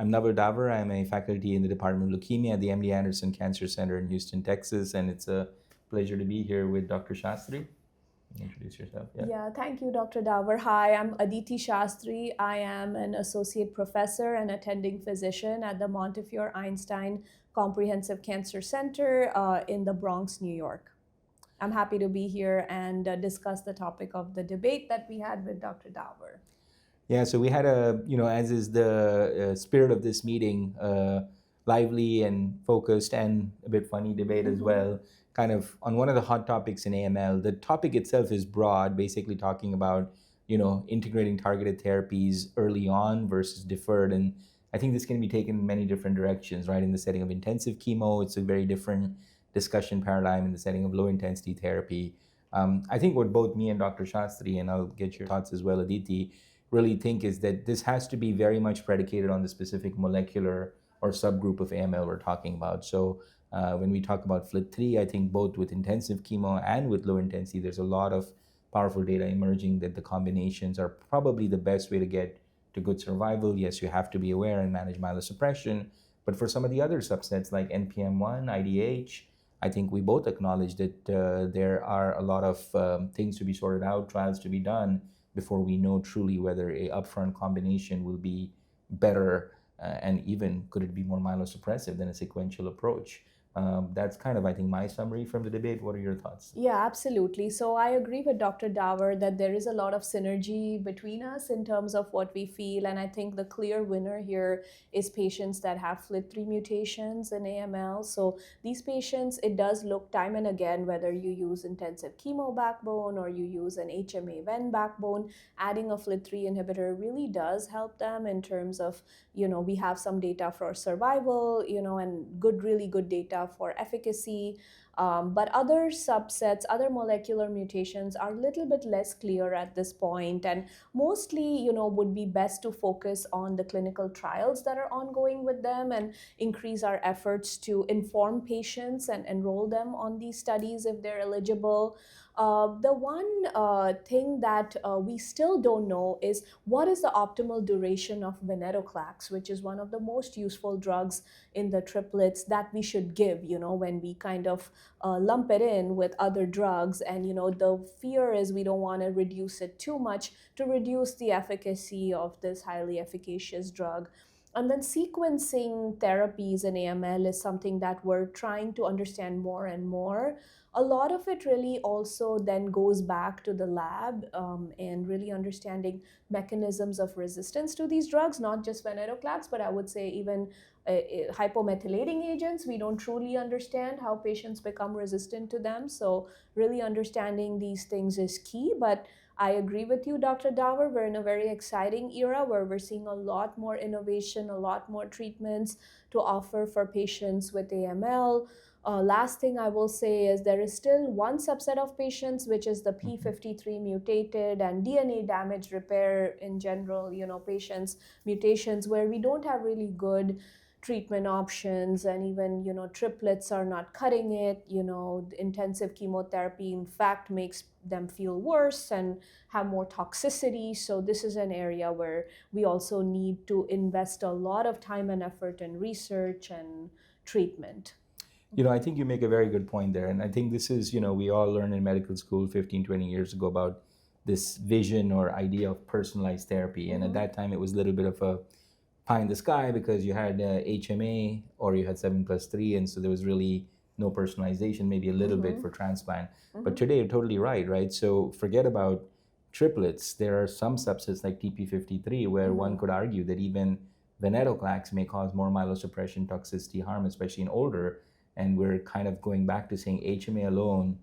I'm Naval Daver. I'm a faculty in the Department of Leukemia at the MD Anderson Cancer Center in Houston, Texas, and it's a pleasure to be here with Dr. Shastri. Introduce yourself. Yeah, thank you, Dr. Daver. Hi, I'm Aditi Shastri. I am an associate professor and attending physician at the Montefiore Einstein Comprehensive Cancer Center in the Bronx, New York. I'm happy to be here and discuss the topic of the debate that we had with Dr. Daver. Yeah, so we had as is the spirit of this meeting, lively and focused and a bit funny debate as well, kind of on one of the hot topics in AML. The topic itself is broad, basically talking about, integrating targeted therapies early on versus deferred. And I think this can be taken in many different directions, right? In the setting of intensive chemo, it's a very different discussion paradigm. In the setting of low intensity therapy, I think what both me and Dr. Shastri, and I'll get your thoughts as well, Aditi, really think is that this has to be very much predicated on the specific molecular or subgroup of AML we're talking about. So when we talk about FLT3, I think both with intensive chemo and with low intensity, there's a lot of powerful data emerging that the combinations are probably the best way to get to good survival. Yes, you have to be aware and manage myelosuppression, but for some of the other subsets like NPM1, IDH, I think we both acknowledge that there are a lot of things to be sorted out, trials to be done, before we know truly whether a upfront combination will be better and even could it be more myelosuppressive than a sequential approach. That's kind of, I think, my summary from the debate. What are your thoughts? Yeah, absolutely. So I agree with Dr. Daver that there is a lot of synergy between us in terms of what we feel. And I think the clear winner here is patients that have FLT3 mutations in AML. So these patients, it does look time and again, whether you use intensive chemo backbone or you use an HMA-VEN backbone, adding a FLT3 inhibitor really does help them in terms of, we have some data for survival, and really good data for efficacy. But other subsets, other molecular mutations are a little bit less clear at this point, and mostly, would be best to focus on the clinical trials that are ongoing with them and increase our efforts to inform patients and enroll them on these studies if they're eligible. The one thing that we still don't know is what is the optimal duration of venetoclax, which is one of the most useful drugs in the triplets that we should give, when we kind of lump it in with other drugs. And, the fear is we don't want to reduce it too much to reduce the efficacy of this highly efficacious drug. And then sequencing therapies in AML is something that we're trying to understand more and more. A lot of it really also then goes back to the lab and really understanding mechanisms of resistance to these drugs, not just venetoclax, but I would say even hypomethylating agents. We don't truly understand how patients become resistant to them. So really understanding these things is key. But I agree with you, Dr. Daver. We're in a very exciting era where we're seeing a lot more innovation, a lot more treatments to offer for patients with AML. Last thing I will say is there is still one subset of patients, which is the P53 mutated and DNA damage repair in general, patients, mutations where we don't have really good treatment options, and even triplets are not cutting it. Intensive chemotherapy in fact makes them feel worse and have more toxicity. So this is an area where we also need to invest a lot of time and effort in research and treatment. I think you make a very good point there. And I think this is, we all learned in medical school 15, 20 years ago about this vision or idea of personalized therapy. And at that time, it was a little bit of a pie in the sky because you had HMA or you had 7+3. And so there was really no personalization, maybe a little bit for transplant. But today, you're totally right? So forget about triplets. There are some subsets like TP53 where one could argue that even venetoclax may cause more myelosuppression, toxicity, harm, especially in older. And we're kind of going back to saying HMA alone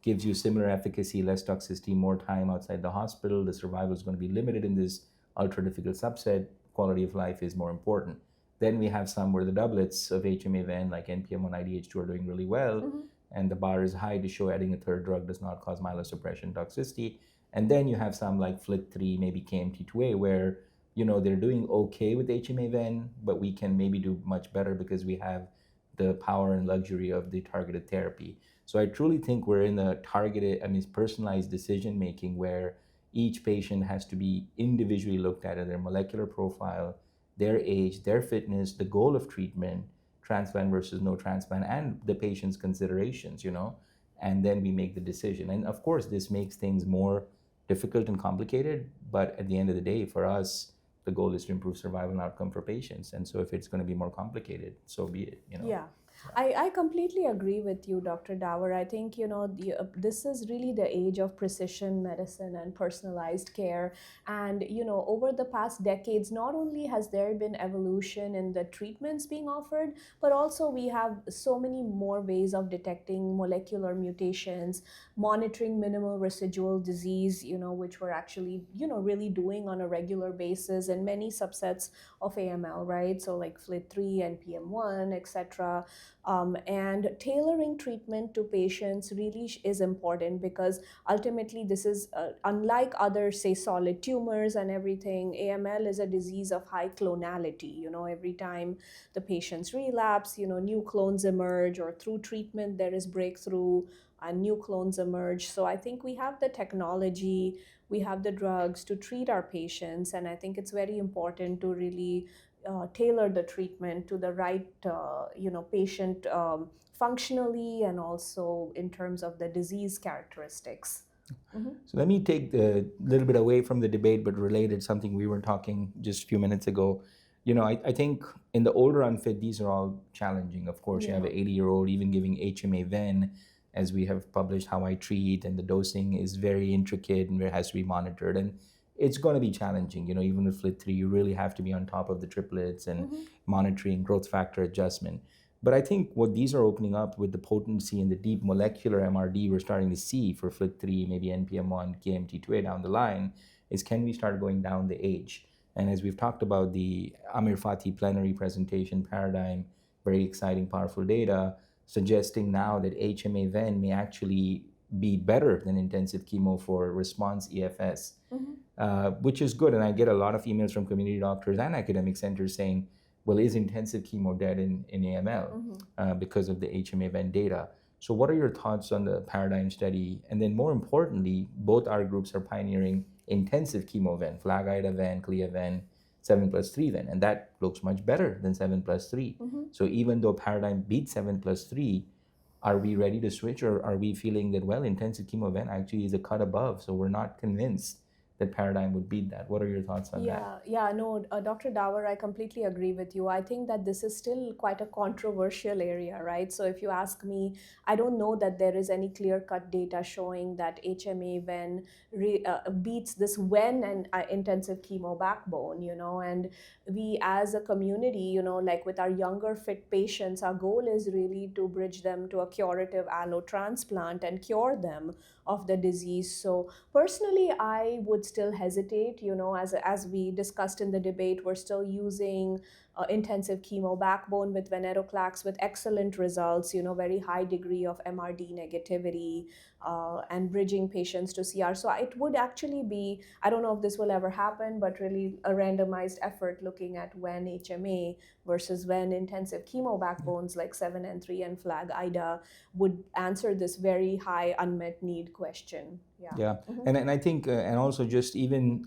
gives you similar efficacy, less toxicity, more time outside the hospital. The survival is going to be limited in this ultra difficult subset. Quality of life is more important. Then we have some where the doublets of HMA-VEN like NPM1, IDH2 are doing really well. And the bar is high to show adding a third drug does not cause myelosuppression, toxicity. And then you have some like FLT3, maybe KMT2A, where they're doing okay with HMA-VEN, but we can maybe do much better because we have the power and luxury of the targeted therapy. So I truly think we're in a personalized decision making where each patient has to be individually looked at their molecular profile, their age, their fitness, the goal of treatment, transplant versus no transplant, and the patient's considerations, and then we make the decision. And of course, this makes things more difficult and complicated, but at the end of the day, for us, the goal is to improve survival and outcome for patients. And so if it's going to be more complicated, so be it. Yeah. I completely agree with you, Dr. Daver. I think, this is really the age of precision medicine and personalized care. And, over the past decades, not only has there been evolution in the treatments being offered, but also we have so many more ways of detecting molecular mutations, monitoring minimal residual disease, which we're actually, really doing on a regular basis in many subsets of AML, right? So like FLT3, NPM1, etc. And tailoring treatment to patients really is important, because ultimately this is unlike other, say, solid tumors and everything. AML is a disease of high clonality. Every time the patients relapse, new clones emerge, or through treatment there is breakthrough and new clones emerge. So I think we have the technology, we have the drugs to treat our patients, and I think it's very important to really tailor the treatment to the right patient, functionally and also in terms of the disease characteristics. So let me take a little bit away from the debate, but related something we were talking just a few minutes ago. I think in the older unfit, these are all challenging. Of course, you have an 80-year-old even giving HMA ven, as we have published How I Treat, and the dosing is very intricate and it has to be monitored. And it's going to be challenging. Even with FLT3, you really have to be on top of the triplets and monitoring growth factor adjustment. But I think what these are opening up with the potency and the deep molecular MRD we're starting to see for FLT3, maybe NPM1, KMT2A down the line, is can we start going down the age? And as we've talked about the Amir Fathi plenary presentation paradigm, very exciting, powerful data, suggesting now that HMA ven may actually be better than intensive chemo for response EFS, which is good. And I get a lot of emails from community doctors and academic centers saying, well, is intensive chemo dead in AML because of the HMA ven data? So what are your thoughts on the paradigm study? And then more importantly, both our groups are pioneering intensive chemo ven, FLAG-IDA ven, CLIA ven, 7+3 ven, and that looks much better than 7+3. So even though paradigm beats 7+3, are we ready to switch, or are we feeling that, well, intensive chemo ven actually is a cut above, so we're not convinced that paradigm would beat that? What are your thoughts on that? Yeah, no, Dr. Daver, I completely agree with you. I think that this is still quite a controversial area, right? So if you ask me, I don't know that there is any clear-cut data showing that HMA ven beats this ven and intensive chemo backbone, and we as a community, like with our younger fit patients, our goal is really to bridge them to a curative allo transplant and cure them of the disease. So personally, I would still hesitate, as we discussed in the debate, we're still using intensive chemo backbone with venetoclax with excellent results, very high degree of MRD negativity, and bridging patients to CR. So it would actually be, I don't know if this will ever happen, but really a randomized effort looking at when HMA versus when intensive chemo backbones like 7+3 and FLAG-IDA would answer this very high unmet need question. Yeah. And I think, and also just even,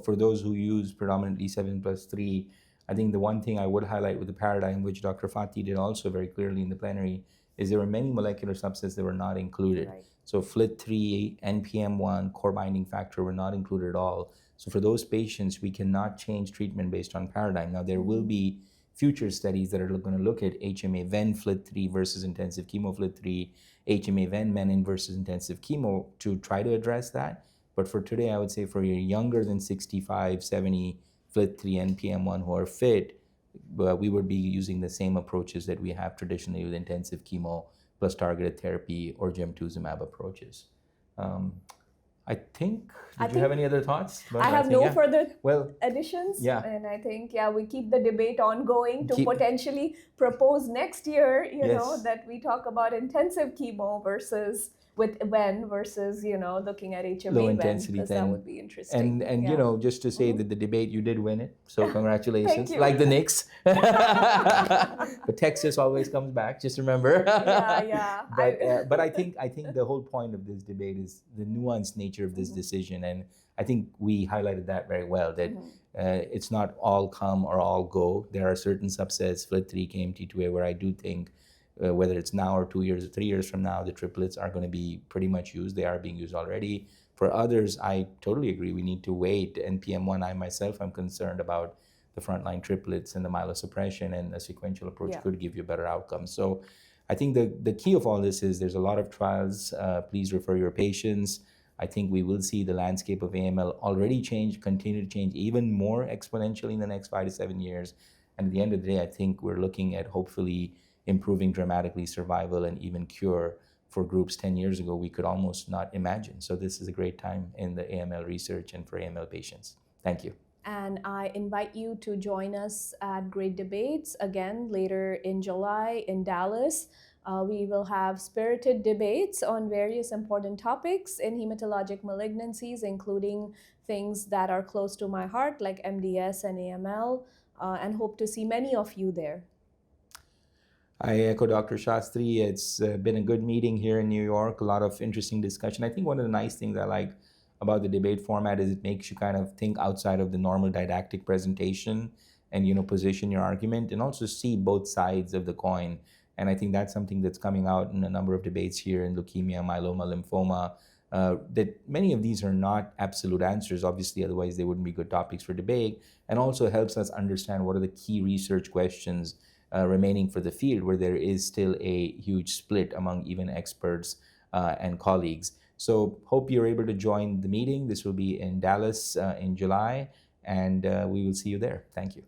for those who use predominantly 7+3, I think the one thing I would highlight with the paradigm, which Dr. Fathi did also very clearly in the plenary, is there were many molecular subsets that were not included. Right. So FLT3, NPM1, core binding factor were not included at all. So for those patients, we cannot change treatment based on paradigm. Now, there will be future studies that are going to look at HMA ven FLT3 versus intensive chemo FLT3, HMA ven menin versus intensive chemo to try to address that. But for today, I would say for your younger than 65, 70, FLT3, NPM1 who are fit, we would be using the same approaches that we have traditionally with intensive chemo plus targeted therapy or gemtuzumab approaches. I think, did you have any other thoughts? I have no further additions. Yeah. And I think, we keep the debate ongoing to potentially propose next year, that we talk about intensive chemo versus with when versus, looking at HMA Low when, intensity because that 10. would be interesting. And Yeah. just to say that the debate, you did win it, so congratulations. you. Like the Knicks. But Texas always comes back, just remember. Yeah. But I think the whole point of this debate is the nuanced nature of this decision, and I think we highlighted that very well, that it's not all come or all go. There are certain subsets, FLT3, KMT2A, where I do think whether it's now or 2 years or 3 years from now, the triplets are going to be pretty much used. They are being used already. For others, I totally agree. We need to wait. NPM1, I myself am concerned about the frontline triplets and the myelosuppression, and a sequential approach could give you better outcomes. So I think the key of all this is there's a lot of trials. Please refer your patients. I think we will see the landscape of AML already change, continue to change even more exponentially in the next 5 to 7 years. And at the end of the day, I think we're looking at hopefully improving dramatically survival and even cure for groups 10 years ago we could almost not imagine. So this is a great time in the AML research and for AML patients. Thank you. And I invite you to join us at Great Debates again later in July in Dallas. We will have spirited debates on various important topics in hematologic malignancies, including things that are close to my heart, like MDS and AML, and hope to see many of you there. I echo Dr. Shastri. It's been a good meeting here in New York, a lot of interesting discussion. I think one of the nice things I like about the debate format is it makes you kind of think outside of the normal didactic presentation and, position your argument and also see both sides of the coin. And I think that's something that's coming out in a number of debates here in leukemia, myeloma, lymphoma, that many of these are not absolute answers, obviously, otherwise they wouldn't be good topics for debate, and also helps us understand what are the key research questions remaining for the field, where there is still a huge split among even experts and colleagues. So hope you're able to join the meeting. This will be in Dallas in July, and we will see you there. Thank you.